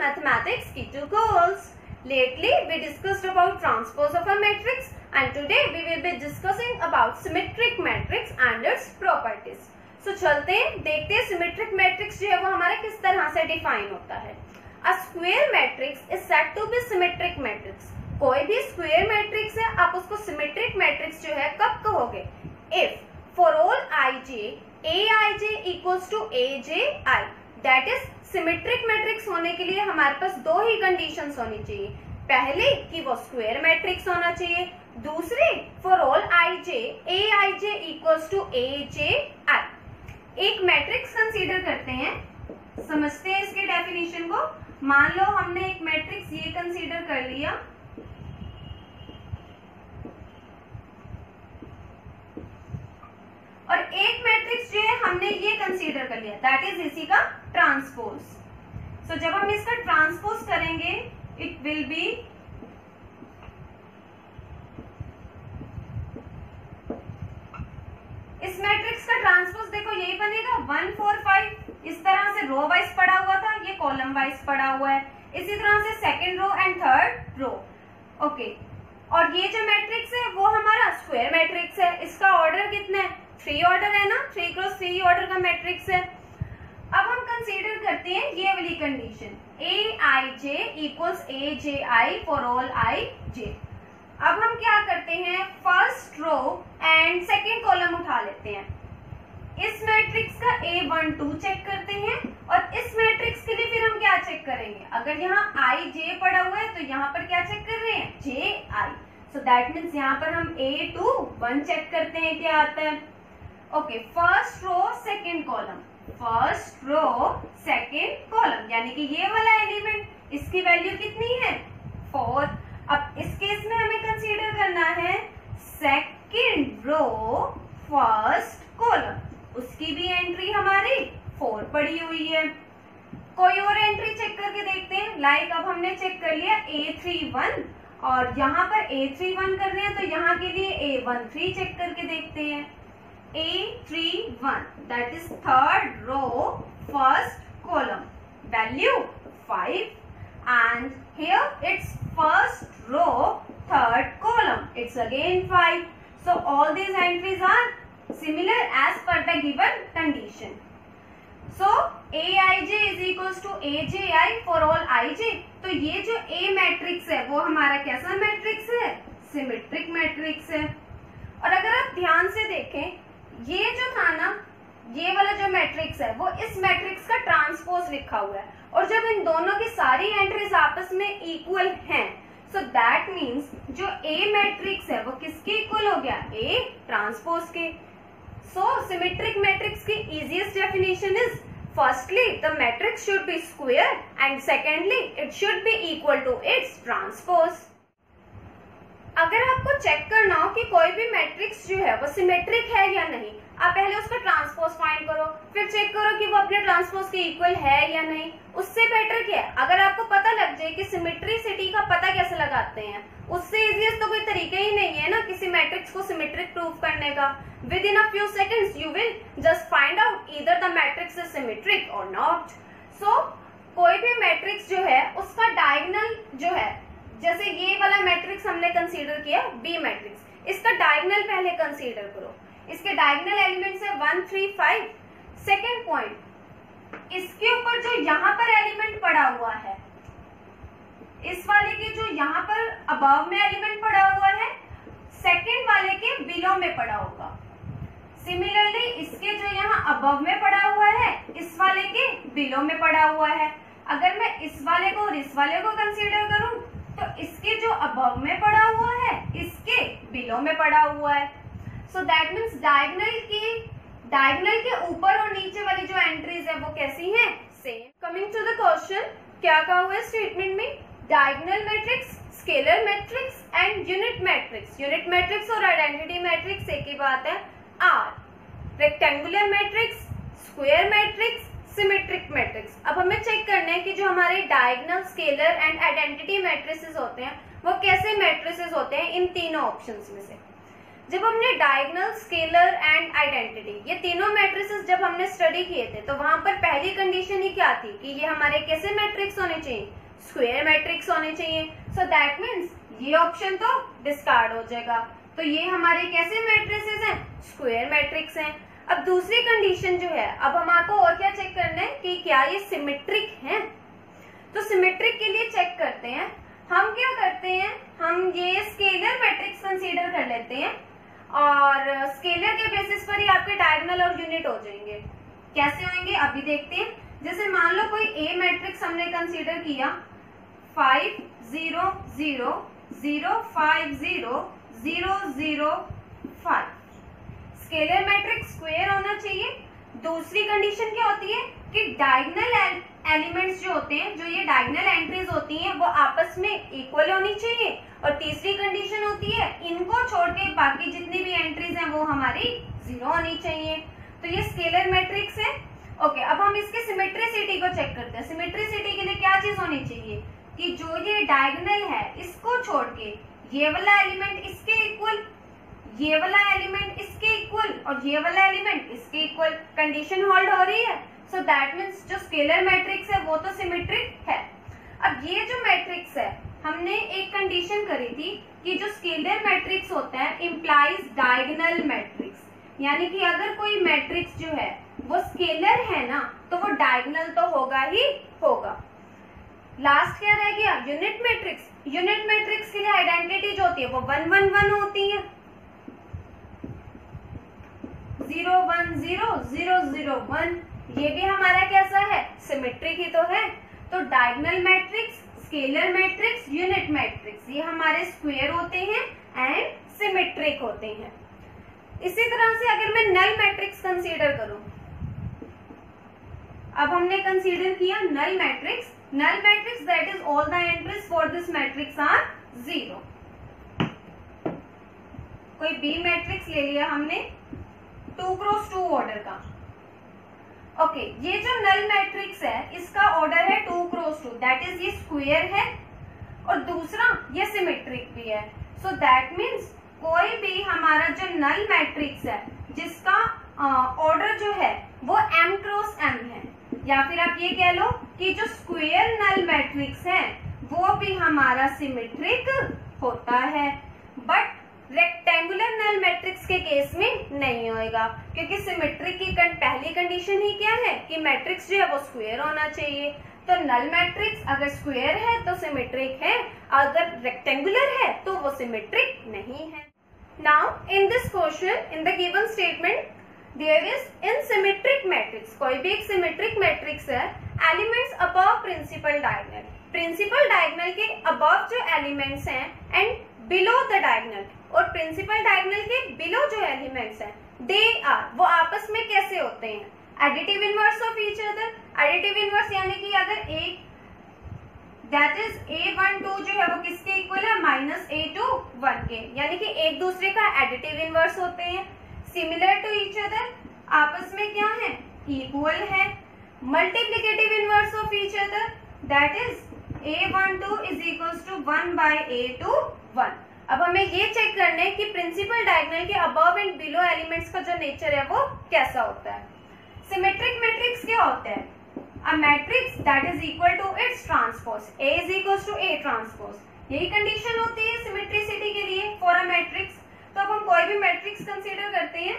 Mathematics Key2 Goals. Lately, we discussed about transpose of a matrix, and today we will be discussing about symmetric matrix and its properties. So चलते हैं देखते हैं symmetric matrix जो है वो हमारा किस तरह से डिफाइन होता है. A square matrix is said to be symmetric matrix. कोई भी square matrix है आप उसको symmetric matrix जो है कब कहोगे? If for all ij aij equals to aj I. That is symmetric matrix होने के लिए हमारे पास दो ही कंडीशंस होनी चाहिए. पहली कि वो स्क्वायर मैट्रिक्स होना चाहिए, दूसरी for all I J A I J equals to A J I. एक मैट्रिक्स कंसीडर करते हैं, समझते हैं इसके डेफिनेशन को. मान लो हमने एक मैट्रिक्स ये कंसीडर कर लिया, और एक मैट्रिक्स जो है हमने ये कंसीडर कर लिया, दैट इज इसी का ट्रांसपोज. सो जब हम इसका ट्रांसपोज करेंगे इट विल बी इस मैट्रिक्स का ट्रांसपोज देखो यही बनेगा 1 4 5. इस तरह से रो वाइज पड़ा हुआ था, ये कॉलम वाइज पड़ा हुआ है. इसी तरह से second row and third row. Okay, और ये जो मैट्रिक्स है वो हमारा स्क्वायर मैट्रिक्स है. इसका ऑर्डर कितना है? 3 ऑर्डर है ना, 3 क्रॉस 3 ऑर्डर का मैट्रिक्स है. अब हम कंसीडर करते हैं ये वाली condition, A I J equals A J I for all I J. अब हम क्या करते हैं, first row and second column उठा लेते हैं. इस मैट्रिक्स का A12 चेक करते हैं, और इस मैट्रिक्स के लिए फिर हम क्या चेक करेंगे? अगर यहाँ आई जे पड़ा हुआ है तो यहाँ पर क्या चेक कर रहे हैं? जे आई. सो दैट मीन्स यहाँ पर हम A21 चेक करते हैं क्या आता है. Okay, first row second column, first row second column, यानी कि ये वाला एलिमेंट, इसकी वैल्यू कितनी है? 4. अब इस केस में हमें कंसीडर करना है सेकेंड रो फर्स्ट कॉलम, उसकी भी एंट्री हमारी 4 पड़ी हुई है. कोई और एंट्री चेक करके देखते हैं. लाइक अब हमने चेक कर लिया A31, और यहाँ पर A31 कर रहे हैं तो यहाँ के लिए A13 चेक करके देखते हैं. A31, that is third row first column, value 5, and here it's first row third column, it's again 5. So all these entries are similar as per the given condition. So aij is equals to aj for all ij. तो ये जो A matrix है वो हमारा कैसा matrix है? Symmetric matrix है. और अगर आप ध्यान से देखें, ये जो था ना, ये वाला जो मैट्रिक्स है वो इस मैट्रिक्स का ट्रांसपोज लिखा हुआ है, और जब इन दोनों की सारी एंट्रीज आपस में इक्वल हैं, सो दैट मींस जो ए मैट्रिक्स है वो किसके इक्वल हो गया? ए ट्रांसपोज के. सो सिमेट्रिक मैट्रिक्स की easiest definition is, firstly the matrix should be square, and secondly it should be equal to its transpose. अगर आपको चेक करना हो कि कोई भी मैट्रिक्स जो है वो सिमेट्रिक है या नहीं, आप पहले उसका ट्रांसपोज फाइंड करो, फिर चेक करो कि वो अपने ट्रांसपोज के इक्वल है या नहीं. उससे बेटर क्या है, अगर आपको पता लग जाए कि सिमेट्रिसिटी का पता कैसे लगाते हैं, उससे इजीएस्ट तो कोई तरीका ही नहीं है ना किसी मैट्रिक्स को सिमेट्रिक प्रूव करने का. With in a few seconds you will just find out either the matrix is symmetric और नॉट. सो कोई भी मैट्रिक्स जो है उसका डायगोनल जो है, जैसे ये वाला मैट्रिक्स हमने कंसीडर किया बी मैट्रिक्स, इसका डायगोनल पहले कंसीडर करो. इसके डायगोनल एलिमेंट्स है 1 3 5. सेकेंड पॉइंट, इसके ऊपर जो यहाँ पर एलिमेंट पड़ा हुआ है, इस वाले के जो यहाँ पर अबव में एलिमेंट पड़ा हुआ है, सेकेंड वाले के बिलो में पड़ा होगा. सिमिलरली इसके जो यहाँ अबव में पड़ा हुआ है, इस वाले के बिलो में पड़ा हुआ है. अगर मैं इस वाले को और इस वाले को कंसीडर करूं तो इसके जो अबव में पड़ा हुआ है, इसके बिलो में पड़ा हुआ है. सो दैट मीन्स डायगोनल के ऊपर और नीचे वाली जो एंट्रीज है वो कैसी हैं? Same. Coming to the question, क्या कहा हुआ है स्टेटमेंट में? Diagonal matrix, scalar matrix and unit matrix. Unit matrix और आइडेंटिटी मैट्रिक्स एक ही बात है. Or rectangular matrix, square matrix, symmetric matrix. अब हमें चेक करना है कि जो हमारे diagonal, scalar and identity matrices होते हैं वो कैसे मैट्रिसेस होते हैं इन तीनों ऑप्शंस में से. जब हमने डायगोनल, स्केलर एंड आइडेंटिटी ये तीनों मैट्रिसेस जब हमने स्टडी किए थे, तो वहां पर पहली कंडीशन ही क्या थी कि ये हमारे कैसे मैट्रिक्स होने चाहिए, स्क्वायर मैट्रिक्स होने चाहिए। सो दैट मीन्स ये ऑप्शन तो डिस्कार्ड हो जाएगा। तो ये हमारे कैसे मैट्रिसेस हैं, स्क्वायर मैट्रिक्स हैं। अब दूसरी कंडीशन जो है, अब हमारे और क्या चेक करना है कि क्या ये सिमेट्रिक है। तो सिमेट्रिक के लिए चेक करते हैं, हम क्या करते हैं, हम ये स्केलर मैट्रिक्स कंसीडर कर लेते हैं और स्केलर के बेसिस पर ही आपके डायगोनल और यूनिट हो जाएंगे। कैसे होंगे अभी देखते हैं। जैसे मान लो कोई ए मैट्रिक्स हमने कंसीडर किया 5 0 0 0 5 0 0 0 5, स्केलर मैट्रिक्स स्क्वायर होना चाहिए। दूसरी कंडीशन क्या होती है कि डायगोनल एलिमेंट्स जो होते हैं, जो ये डायगोनल एंट्रीज होती हैं, वो आपस में इक्वल होनी चाहिए। और तीसरी कंडीशन होती है इनको छोड़ के बाकी जितनी भी एंट्रीज हैं वो हमारी 0 होनी चाहिए। तो ये स्केलर मैट्रिक्स है। ओके, अब हम इसके सिमेट्रिसिटी को चेक करते हैं। सिमेट्रिसिटी के लिए क्या चीज होनी चाहिए कि जो ये डायगोनल है इसको छोड़ के ये वाला एलिमेंट इसके इक्वल, ये वाला एलिमेंट इसके इक्वल और ये वाला एलिमेंट इसके इक्वल। कंडीशन होल्ड हो रही है। सो दैट मीन्स जो स्केलर मैट्रिक्स है वो तो सिमेट्रिक है। अब ये जो मैट्रिक्स है, हमने एक कंडीशन करी थी कि जो स्केलर मैट्रिक्स होता है इम्प्लाइज डायगोनल मैट्रिक्स, यानी कि अगर कोई मैट्रिक्स जो है वो स्केलर है ना, तो वो डायगोनल तो होगा ही होगा। लास्ट क्या रह गया, यूनिट मैट्रिक्स। यूनिट मैट्रिक्स के लिए आइडेंटिटी जो होती है वो 1 1 1 होती है, 0 1 0 0 0 1। ये भी हमारा कैसा है, सिमेट्रिक ही तो है। तो diagonal matrix, scalar matrix, unit matrix ये हमारे स्क्वायर होते हैं एंड सिमेट्रिक होते हैं। इसी तरह से अगर मैं नल मैट्रिक्स कंसीडर करूं, अब हमने कंसीडर किया null matrix. Null matrix that is all the entries for this matrix are 0। कोई बी मैट्रिक्स ले लिया हमने 2 क्रॉस 2 ऑर्डर का। ओके, ये जो नल मैट्रिक्स है इसका ऑर्डर है 2 क्रॉस 2, दैट इज ये स्क्वायर है और दूसरा ये सिमेट्रिक भी है। सो दैट मीन्स कोई भी हमारा जो नल मैट्रिक्स है जिसका ऑर्डर जो है वो m क्रॉस m है, या फिर आप ये कह लो कि जो स्क्वायर नल मैट्रिक्स है वो भी हमारा सिमेट्रिक होता है। बट रेक्टेंगुलर नल मैट्रिक्स के केस में नहीं होएगा, क्योंकि सिमेट्रिक की पहली कंडीशन ही क्या है कि मैट्रिक्स जो है वो स्क्वायर होना चाहिए। तो नल मैट्रिक्स अगर स्क्वायर है तो सिमेट्रिक है, अगर रेक्टेंगुलर है तो वो सिमेट्रिक नहीं है। Now in this question, in the given statement there is in symmetric matrix, कोई भी एक सिमेट्रिक मैट्रिक्स है, elements above principal diagonal, principal diagonal के अबव जो एलिमेंट्स हैं एंड बिलो द डायगोनल, और प्रिंसिपल डायगोनल के बिलो जो एलिमेंट्स हैं दे आर, वो आपस में कैसे होते हैं, additive inverse of each other. Additive inverse यानी कि अगर एक दैट इज a12 जो है वो किसके इक्वल है, -a21 के, यानी कि एक दूसरे का एडिटिव इनवर्स होते हैं। सिमिलर टू ईच अदर, आपस में क्या है, इक्वल है। Multiplicative inverse of each other, that is a12 is equals to 1/a21। अब हमें ये चेक करना है कि प्रिंसिपल डायगोनल के अबव एंड बिलो एलिमेंट्स का जो नेचर है वो कैसा होता है। सिमेट्रिक मैट्रिक्स क्या होता है, a matrix that is equal to its transpose, A is equals to A transpose, यही कंडीशन होती है सिमेट्रिसिटी के लिए फॉर अ मैट्रिक्स। तो अब हम कोई भी मैट्रिक्स कंसीडर करते हैं,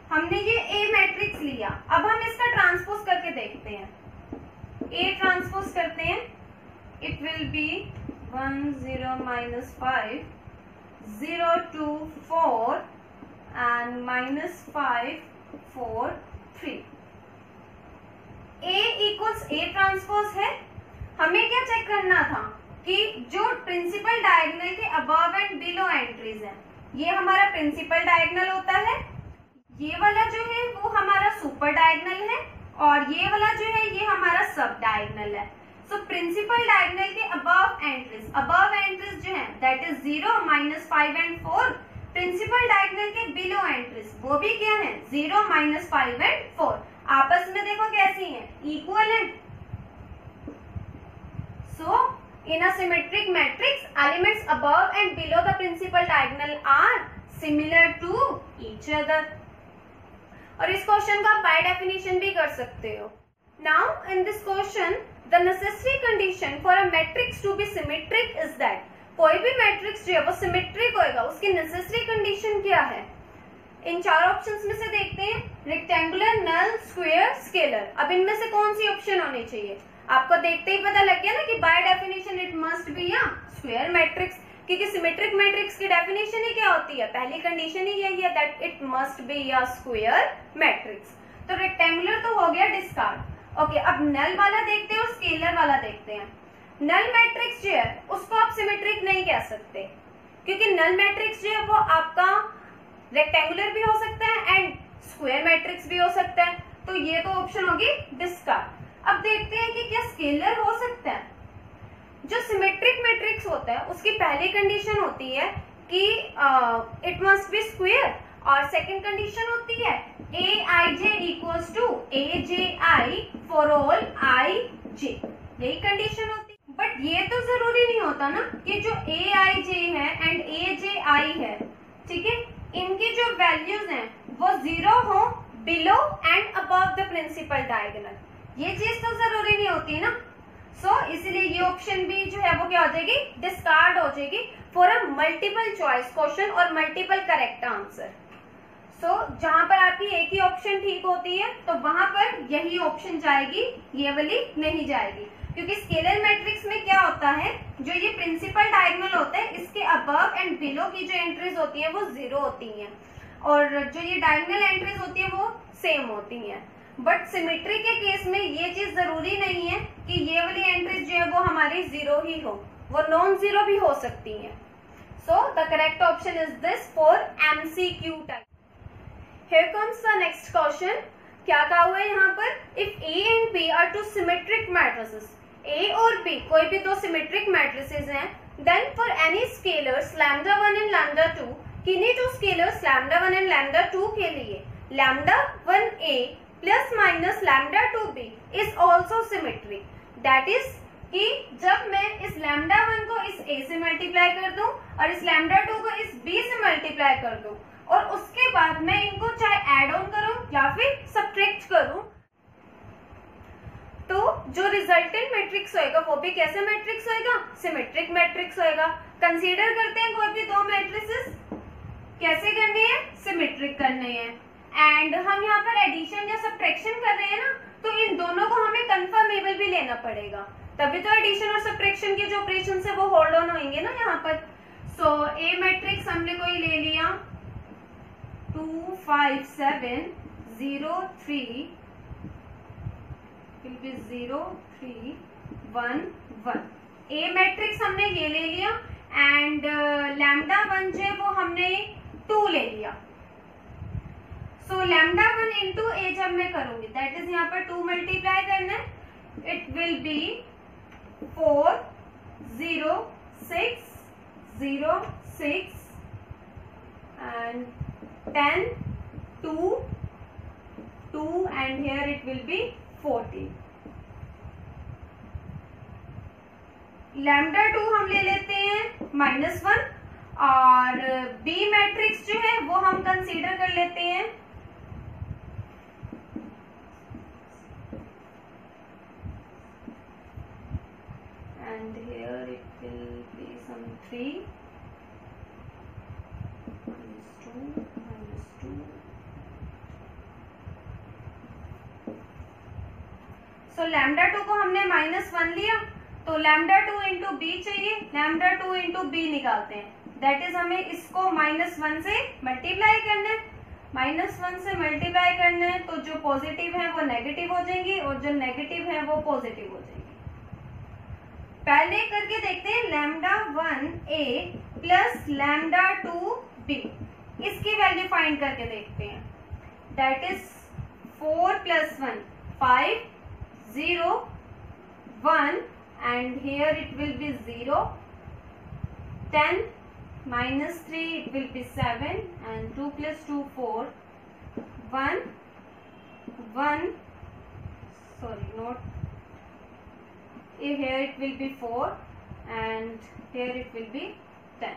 हमने ये A मैट्रिक्स लिया, अब हम इसका ट्रांसपोज करके देखते हैं। A ट्रांसपोज करते हैं, it will be 1 0 -5 0 2 4 and -5 4 3। A equals A transpose है। हमें क्या चेक करना था कि जो प्रिंसिपल डायगोनल के अबव एंड बिलो एंट्रीज है, ये हमारा प्रिंसिपल डायगोनल होता है, ये वाला जो है वो हमारा सुपर डायगोनल है, और ये वाला जो है ये हमारा सब डायगोनल है। सो प्रिंसिपल डायगोनल के अबव एंट्रीज जो है that is 0 -5 and 4। Principal diagonal के बिलो एंट्रीज वो भी क्या है, 0 -5 एंड 4। आपस में देखो कैसी हैं, इक्वल है। So in a symmetric matrix elements above and below the principal diagonal are similar to each other. और इस क्वेश्चन को आप बाय डेफिनेशन भी कर सकते हो। Now in this question the necessary condition for a matrix to be symmetric is that, कोई भी मैट्रिक्स जो है वो सिमेट्रिक होएगा, उसकी नेसेसरी कंडीशन क्या है? इन चार ऑप्शंस में से देखते हैं, रेक्टेंगुलर, नल, स्क्वायर, स्केलर। अब इनमें से कौन सी ऑप्शन होनी चाहिए? आपको देखते ही पता लग गया ना कि by definition it must be a square matrix, क्योंकि सिमेट्रिक मैट्रिक्स की डेफिनेशन ही क्या होती है? पहली कंडीशन ही यही है that it must be a square matrix. तो रेक्टेंगुलर तो हो गया डिस्कार्ड। ओके, अब नल वाला देखते हैं और स्केलर वाला देखते हैं। नल मैट्रिक्स जो है उसको आप सिमेट्रिक नहीं कह सकते, क्योंकि नल मैट्रिक्स जो है वो आपका रेक्टेंगुलर भी हो सकता है एंड स्क्वायर मैट्रिक्स भी हो सकता है, तो ये तो ऑप्शन होगी डिस्कार्ड। अब देखते हैं कि क्या स्केलर हो सकता है। जो सिमेट्रिक मैट्रिक्स होता है उसकी पहली कंडीशन होती है कि इट मस्ट बी स्क्वायर, और सेकंड कंडीशन होती है aij equals to aji for all ij, यही कंडीशन होती है। बट ये तो जरूरी नहीं होता ना कि जो aij है एंड aji है, ठीक है, इनकी जो वैल्यूज हैं वो 0 हो below and above the principal diagonal, ये चीज तो जरूरी नहीं होती ना। इसलिए ये ऑप्शन भी जो है वो क्या हो जाएगी? डिस्कार्ड हो जाएगी for a multiple choice question और मल्टीपल करेक्ट आंसर। जहां पर आपकी एक ही ऑप्शन ठीक होती है तो वहां पर यही ऑप्शन जाएगी, ये वाली नहीं जाएगी, क्योंकि स्केलर मैट्रिक्स में क्या होता है, जो ये प्रिंसिपल डायगोनल होता है इसके अबव एंड बिलो की जो एंट्रीज होती है वो 0 होती हैं, और जो ये डायगोनल एंट्रीज होती है वो सेम होती हैं। बट सिमेट्री के केस में ये चीज जरूरी नहीं है कि ये वाली एंट्रीज जो है वो हमारी 0 ही हो, वो नॉन 0 भी हो सकती हैं। So the correct option is this for MCQ type. Here comes the next question. क्या कहा हुआ है यहाँ पर? If A and B are two symmetric matrices, A और B कोई भी दो symmetric matrices हैं, then for any scalars lambda 1 and lambda 2, किन्हीं दो scalars lambda 1 and lambda 2 के लिए lambda 1A plus minus lambda 2B is also symmetric. That is कि जब मैं इस lambda 1 को इस A से मल्टीप्लाई कर दूं और इस lambda 2 को इस B से मल्टीप्लाई कर दूं और उसके बाद मैं इनको चाहे ऐड ऑन करूं या फिर सब्ट्रैक्ट करूं, तो जो रिजल्टेंट मैट्रिक्स होएगा वो भी कैसे मैट्रिक्स होएगा? सिमेट्रिक मैट्रिक्स होएगा। कंसीडर करते हैं कोई भी दो मैट्रिसेस, कैसे करने हैं? सिमेट्रिक करने हैं। एंड हम यहाँ पर एडिशन या सब्ट्रैक्शन कर रहे हैं ना, तो इन दोनों को हमें कंफर्मेबल भी लेना पड़ेगा, तभी तो एडिशन और सब्ट्रैक्शन के जो ऑपरेशन है वो होल्ड ऑन होंगे ना यहाँ पर। सो ए मैट्रिक्स हमने कोई ले लिया 2 5 7 0 3 will be 0 3 1 1। ए मैट्रिक्स हमने ये ले लिया एंड लैम्डा 1 जो है वो हमने 2 ले लिया। सो लैम्डा 1 इंटू ए जब मैं करूंगी दैट इज यहाँ पर 2 मल्टीप्लाई करना है, it will be 4 0 6 0 6 and 10 2 2 and here it will be 14। Lambda 2 हम ले लेते हैं -1 और बी मैट्रिक्स जो है वो हम कंसीडर कर लेते हैं and here it will be some 3 -2 so lambda 2 को हमने -1 लिया तो लैम्डा 2 इंटू बी चाहिए, लैम्डा 2 इंटू बी निकालते हैं, दैट इज हमें इसको -1 से मल्टीप्लाई करना है, -1 से मल्टीप्लाई करना है तो जो पॉजिटिव है वो नेगेटिव हो जाएंगी और जो नेगेटिव है वो पॉजिटिव हो जाएंगी। पहले करके देखते हैं lambda 1a plus lambda 2b, इसकी वैल्यू फाइंड करके देखते हैं, that is 4 + 1 5 0 1 and here it will be 0 10 -3 it will be 7 and 2 + 2 4 1 1, sorry, not here, it will be 4 and here it will be 10.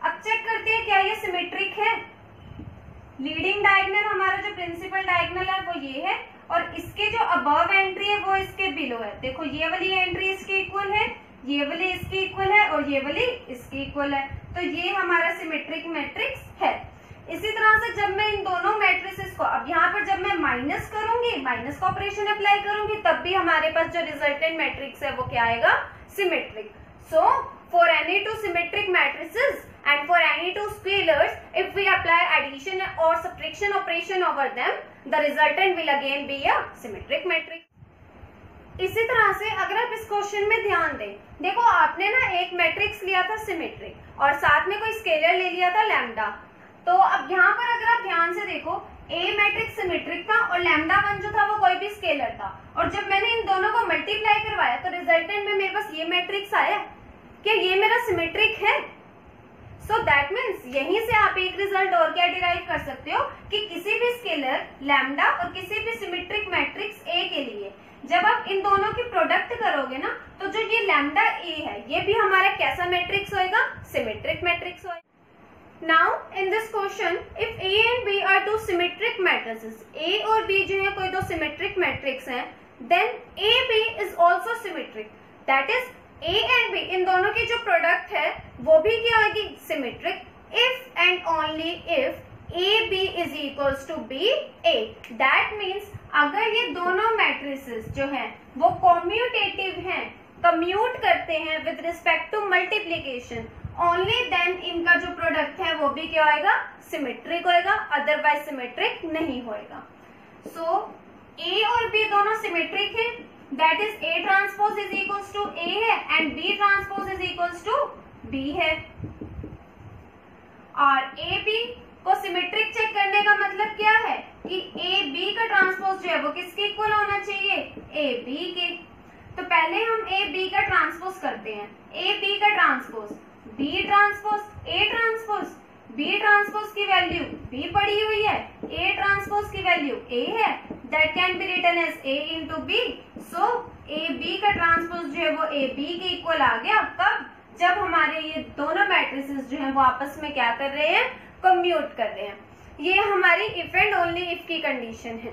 अब चेक करते हैं क्या ये सिमेट्रिक है। लीडिंग डायगोनल हमारा जो प्रिंसिपल डायगोनल है वो ये है और इसके जो अबव एंट्री है वो इसके बिलो है। देखो ये वाली एंट्री इसके इक्वल है, ये वाली इसके इक्वल है और ये वाली इसके इक्वल है, तो ये हमारा सिमेट्रिक मैट्रिक्स है। इसी तरह से जब मैं इन दोनों मैट्रिसेस को, अब यहाँ पर जब मैं माइनस करूंगी, माइनस का ऑपरेशन अप्लाई करूंगी, तब भी हमारे पास जो रिजल्टेंट मैट्रिक्स है वो क्या आएगा, symmetric. So for any two symmetric matrices and for any two scalars, if we apply addition or subtraction operation over them, the resultant will again be a symmetric matrix. इसी तरह से अगर आप इस क्वेश्चन में ध्यान दें, देखो आपने ना एक मैट्रिक्स लिया था सिमेट्रिक और साथ में कोई स्केलर ले लिया था लैम्डा। तो अब यहाँ पर अगर आप ध्यान से देखो, ए मैट्रिक्स सिमेट्रिक था और लैम्डा 1 जो था वो कोई भी स्केलर था, और जब मैंने इन दोनों को मल्टीप्लाई करवाया तो रिजल्टेंट में मेरे पास ये मैट्रिक्स आया। क्या ये मेरा सिमेट्रिक है? सो दैट मीन्स यहीं से आप एक रिजल्ट और क्या डिराइव कर सकते हो कि किसी भी स्केलर लैम्डा और किसी भी सिमेट्रिक मैट्रिक्स ए के लिए जब आप इन दोनों की प्रोडक्ट करोगे ना, तो जो ये लैम्डा ए है ये भी हमारा कैसा मैट्रिक्स होएगा, सिमेट्रिक मैट्रिक्स होएगा। Now in this question, if A and B are two symmetric matrices, A और बी जो है कोई दो सिमेट्रिक मैट्रिक्स हैं, then A B is also symmetric. That is A and B इन दोनों की जो प्रोडक्ट है वो भी क्या होगी, symmetric. If and only if A B is equals to B A, that means अगर ये दोनों मैट्रिसेस जो हैं वो कम्यूटेटिव हैं, कम्यूट करते हैं with respect to multiplication, only then इनका जो प्रोडक्ट है वो भी क्या होएगा, सिमेट्रिक होएगा, अदरवाइज सिमेट्रिक नहीं होएगा। सो A और B दोनों सिमेट्रिक हैं, that is A transpose is equals to A है and B transpose is equals to B है। और A B को सिमेट्रिक चेक करने का मतलब क्या है कि A B का ट्रांसपोज जो है वो किसके इक्वल होना चाहिए, A B के। तो पहले हम A B का ट्रांसपोज करते हैं। A B का transpose B transpose A transpose, B transpose की वैल्यू B पड़ी हुई है, A ट्रांसपोज की वैल्यू A है, that can be written as A into B. So A B का ट्रांसपोज जो है वो A B के इक्वल आ गया। कब, जब हमारे ये दोनों मैट्रिसेस जो हैं वो आपस में क्या कर रहे हैं, कम्यूट कर रहे हैं। ये हमारी इफ एंड ओनली इफ की कंडीशन है।